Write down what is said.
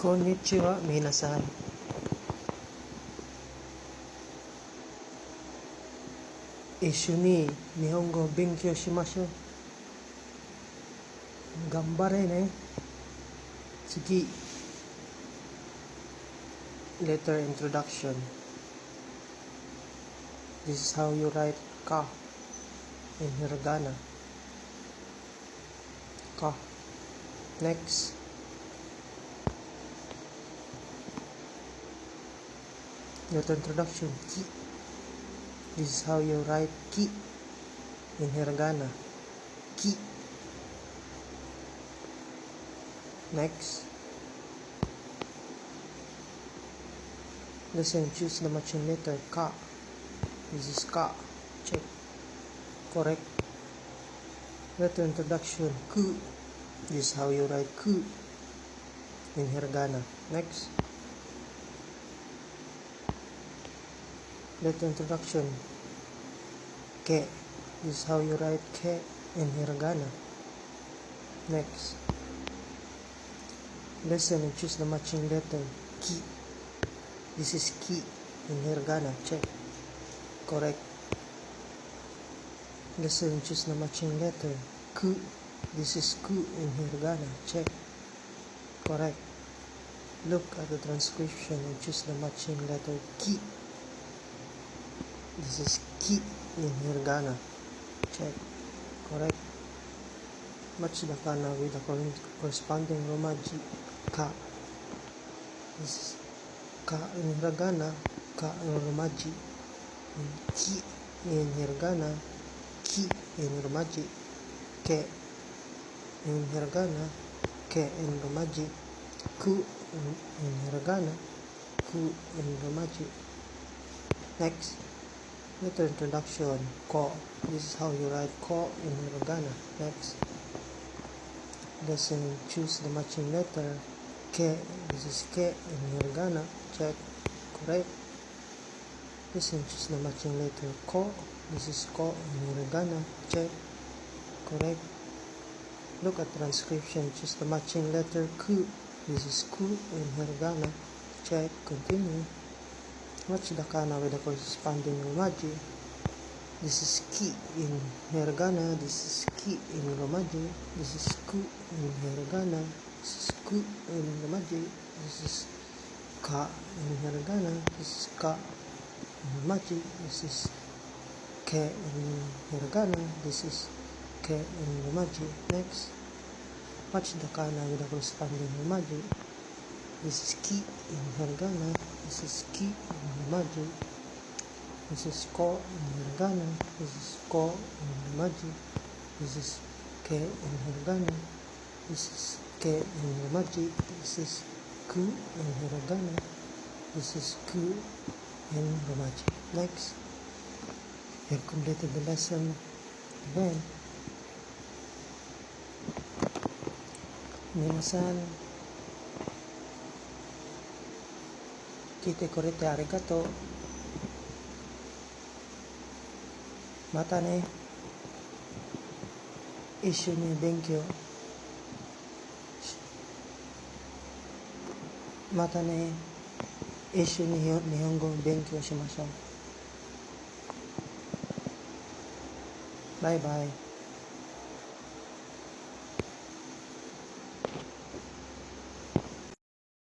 Konnichiwa, minasan. Ishuni Nihongo Benkyou shimashou. Ganbare ne. Tsugi. Letter introduction. This is how you write ka in hiragana. Ka. Next. Letter introduction. Ki. This is how you write ki in hiragana. Ki. Next. Listen, choose the matching letter ka. This is ka. Check. Correct. Letter introduction ku. This is how you write ku in hiragana. Next. Letter introduction ke. This is how you write ke in hiragana. Next. Listen and choose the matching letter ki. This is ki in hiragana. Check. Correct. Listen and choose the matching letter ku. This is ku in hiragana. Check. Correct. Look at the transcription and choose the matching letter ki. This is ki in hiragana. Check. Correct. Match the kana with the corresponding romaji ka. This is ka in hiragana, ka in romaji. Ki in hiragana, ki in romaji. Ke in hiragana, ke in romaji. Ku in hiragana, ku in romaji. Next. Letter introduction ko. This is how you write ko in hiragana. Next. Listen and choose the matching letter ke. This is ke in hiragana. Check. Correct. Listen and choose the matching letter ko. This is ko in hiragana. Check. Correct. Look at transcription. Choose the matching letter ku. This is ku in hiragana. Check. Continue. Match the kana with the corresponding romaji. This is ki in hiragana. This is ki in romaji. This is ku in hiragana. This is ku in romaji. This is ka in hiragana. This is ka in romaji. This is ke in hiragana. This is ke in romaji. Next. Match the kana with the corresponding romaji. This is ki in hiragana. This is ki in romaji. This is ko in hiragana. This is ko in romaji. This is ke in hiragana. This is ke in romaji. This is ku in hiragana. This is ku in romaji. Next. You have completed the lesson. Again. Minasan. Kite korete arigato. Mata ne. Ishuni benkyou. Mata ne. Ishuni Nihongo benkyou shimashou. Bye bye.